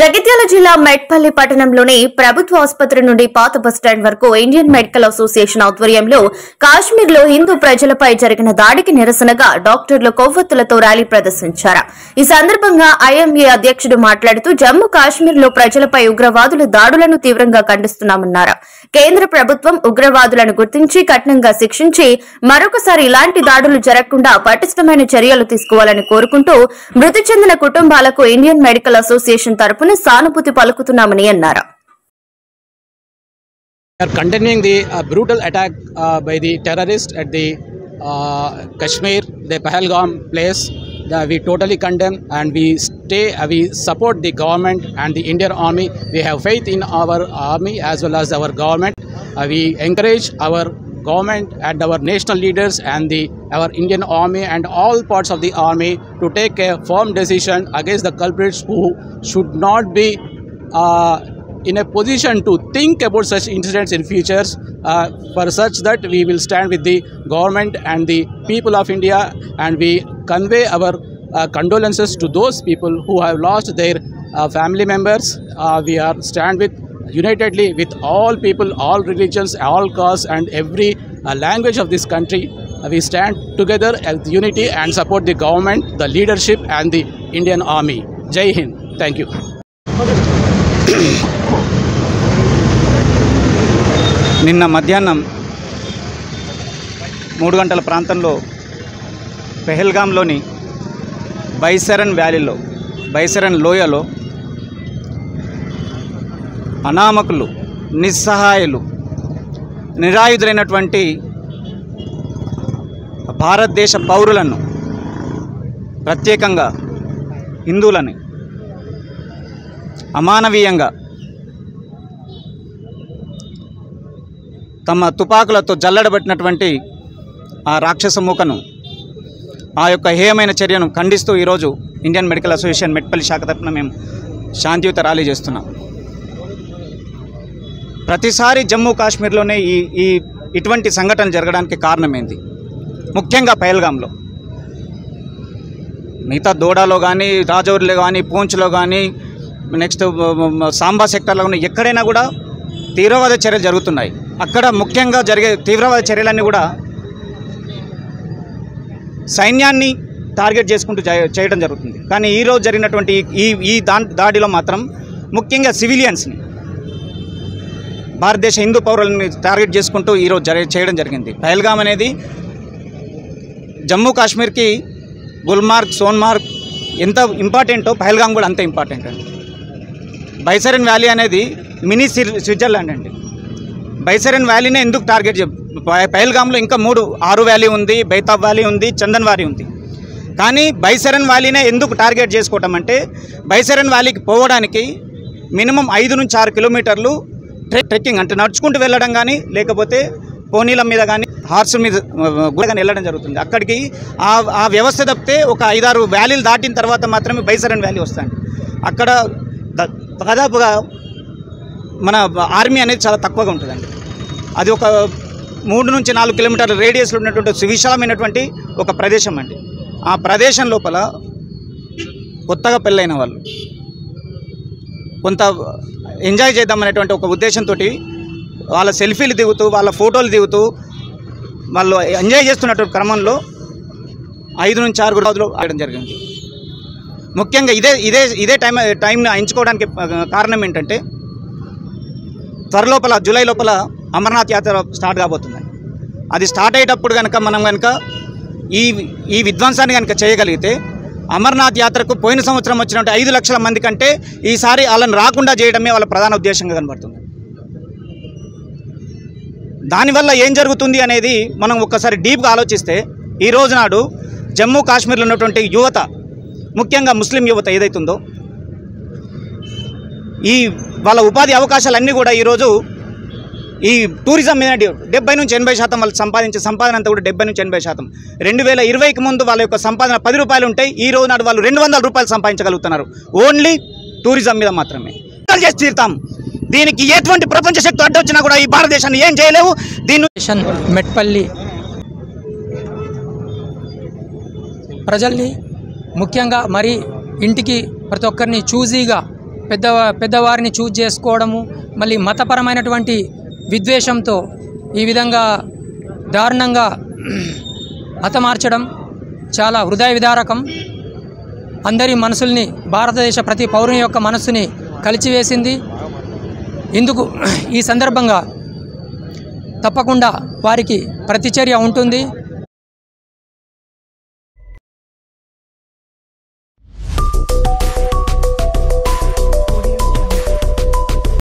జగిత్యాల జిల్లా మెట్పల్లి పట్టణంలోని ప్రభుత్వ ఆసుపత్రి నుండి పాత బస్టాండ్ వరకు ఇండియన్ మెడికల్ అసోసియేషన్ ఆధ్వర్యంలో కాశ్మీర్లో హిందూ ప్రజలపై జరిగిన దాడికి నిరసనగా డాక్టర్లు కొవ్వొత్తులతో ర్యాలీ ప్రదర్శించారు. ఈ సందర్భంగా ఐఎంఏ అధ్యక్షుడు మాట్లాడుతూ జమ్మూ కాశ్మీర్లో ప్రజలపై ఉగ్రవాదుల దాడులను తీవ్రంగా ఖండిస్తున్నామన్నారు. కేంద్ర ప్రభుత్వం ఉగ్రవాదులను గుర్తించి కఠినంగా శిక్షించి మరొకసారి ఇలాంటి దాడులు జరగకుండా పటిష్టమైన చర్యలు తీసుకోవాలని కోరుకుంటూ మృతి చెందిన కుటుంబాలకు ఇండియన్ మెడికల్ అసోసియేషన్ తరపున సానుభూతి పలుకుతున్నామని అన్నారు. Condemning the brutal attack by the terrorists at the Kashmir, the Pahalgam place, we totally condemn, and we support the government and the Indian Army. We have faith in our army as well as our government. We encourage our government and our national leaders and our Indian Army and all parts of the army to take a firm decision against the culprits who should not be in a position to think about such incidents in futures. For such that we will stand with the government and the people of India, and we convey our condolences to those people who have lost their family members. We are stand with unitedly with all people, all religions, all castes and every language of this country. We stand together as unity and support the government, the leadership and the Indian Army. Jai Hind. Thank you. నిన్న మధ్యాహ్నం 3 గంటల ప్రాంతంలో పెహల్గాంలోని బైసరన్ వ్యాలీలో బైసరన్ లోయలో అనామకులు, నిస్సహాయులు, నిరాయుధులైనటువంటి భారతదేశ పౌరులను, ప్రత్యేకంగా హిందువులని అమానవీయంగా తమ తుపాకులతో జల్లెడబట్టినటువంటి ఆ రాక్షస మూకను, ఆ యొక్క హేయమైన చర్యను ఖండిస్తూ ఈరోజు ఇండియన్ మెడికల్ అసోసియేషన్ మెట్పల్లి శాఖ తరఫున మేము శాంతియుత ర్యాలీ చేస్తున్నాం. ప్రతిసారి జమ్మూ కాశ్మీర్లోనే ఇటువంటి సంఘటన జరగడానికి కారణం ఏంటి? ముఖ్యంగా పహల్గాంలో, మిగతా దోడాలో కానీ, రాజౌరిలో కానీ, పూంచ్లో కానీ, నెక్స్ట్ సాంబా సెక్టర్లో కానీ ఎక్కడైనా కూడా తీవ్రవాద చర్యలు జరుగుతున్నాయి. అక్కడ ముఖ్యంగా జరిగే తీవ్రవాద చర్యలన్నీ కూడా సైన్యాన్ని టార్గెట్ చేసుకుంటూ చేయడం జరుగుతుంది. కానీ ఈరోజు జరిగినటువంటి ఈ దాడిలో మాత్రం ముఖ్యంగా సివిలియన్స్ని, భారతదేశ హిందూ పౌరులని టార్గెట్ చేసుకుంటూ ఈరోజు చేయడం జరిగింది. పహల్గాం అనేది జమ్మూ కాశ్మీర్కి గుల్మార్గ్, సోన్మార్గ్ ఎంత ఇంపార్టెంటో పహల్గాం కూడా అంతే ఇంపార్టెంట్ అండి. బైసరన్ వ్యాలీ అనేది మినీ స్విట్జర్లాండ్ అండి. బైసరన్ వ్యాలీనే ఎందుకు టార్గెట్ పహల్గాంలో ఇంకా 6 వ్యాలీ ఉంది, బైతాబ్ వ్యాలీ ఉంది, చందన్ వ్యాలీ ఉంది. కానీ బైసరన్ వ్యాలీనే ఎందుకు టార్గెట్ చేసుకోవటం అంటే, బైసరన్ వ్యాలీకి పోవడానికి మినిమం 5 నుంచి 6 కిలోమీటర్లు ట్రెక్కింగ్, అంటే నడుచుకుంటూ వెళ్ళడం కానీ, లేకపోతే పోనీల మీద కానీ, హార్స్ మీద కానీ వెళ్ళడం జరుగుతుంది. అక్కడికి ఆ వ్యవస్థ తప్పితే ఒక 5-6 వ్యాలీలు దాటిన తర్వాత మాత్రమే బైసరన్ వ్యాలీ వస్తుంది. అక్కడ దాదాపుగా మన ఆర్మీ అనేది చాలా తక్కువగా ఉంటుందండి. అది ఒక 3 నుంచి 4 కిలోమీటర్ల రేడియస్లో ఉన్నటువంటి సువిశాలమైనటువంటి ఒక ప్రదేశం అండి. ఆ ప్రదేశం లోపల కొత్తగా పెళ్ళైన వాళ్ళు కొంత ఎంజాయ్ చేద్దామనేటువంటి ఒక ఉద్దేశంతో వాళ్ళ సెల్ఫీలు దిగుతూ, వాళ్ళ ఫోటోలు దిగుతూ, వాళ్ళు ఎంజాయ్ చేస్తున్నటువంటి క్రమంలో 5 నుంచి 6 రోజులు ఆడడం జరిగింది. ముఖ్యంగా ఇదే టైంని ఎంచుకోవడానికి కారణం ఏంటంటే, త్వరలోపల జూలై లోపల అమర్నాథ్ యాత్ర స్టార్ట్ కాబోతుంది. అది స్టార్ట్ అయ్యేటప్పుడు మనం కనుక ఈ విధ్వంసాన్ని కనుక చేయగలిగితే, అమర్నాథ్ యాత్రకు పోయిన సంవత్సరం వచ్చినట్టు 5 లక్షల మంది కంటే ఈసారి వాళ్ళని రాకుండా చేయడమే వాళ్ళ ప్రధాన ఉద్దేశంగా కనబడుతుంది. దానివల్ల ఏం జరుగుతుంది అనేది మనం ఒక్కసారి డీప్గా ఆలోచిస్తే, ఈ రోజు నాడు జమ్మూ కాశ్మీర్లో ఉన్నటువంటి యువత, ముఖ్యంగా ముస్లిం యువత ఏదైతుందో, వాళ్ళ ఉపాధి అవకాశాలన్నీ కూడా ఈరోజు ఈ టూరిజం మీద 70 నుంచి 80% వాళ్ళు సంపాదించే సంపాదన అంతా కూడా 70 నుంచి 80%. 2020కి ముందు వాళ్ళ యొక్క సంపాదన 10 రూపాయలు ఉంటే, ఈ రోజు నాడు వాళ్ళు 200 రూపాయలు సంపాదించగలుగుతున్నారు, ఓన్లీ టూరిజం మీద మాత్రమే. చేసి తీరుతాం. దీనికి ఎటువంటి ప్రపంచ శక్తి అడ్డొచ్చినా కూడా ఈ భారతదేశాన్ని ఏం చేయలేవు. దీన్ని మెట్పల్లి ప్రజల్ని ముఖ్యంగా మరి ఇంటికి ప్రతి ఒక్కరిని చూజీగా పెద్దవారిని చూజ్ చేసుకోవడము, మళ్ళీ మతపరమైనటువంటి విద్వేషంతో ఈ విధంగా దారుణంగా హతమార్చడం చాలా హృదయ విదారకం. అందరి మనసుల్ని, భారతదేశ ప్రతి పౌరుని యొక్క మనస్సుని కలిచివేసింది. ఇందుకు ఈ సందర్భంగా తప్పకుండా వారికి ప్రతిచర్య ఉంటుంది.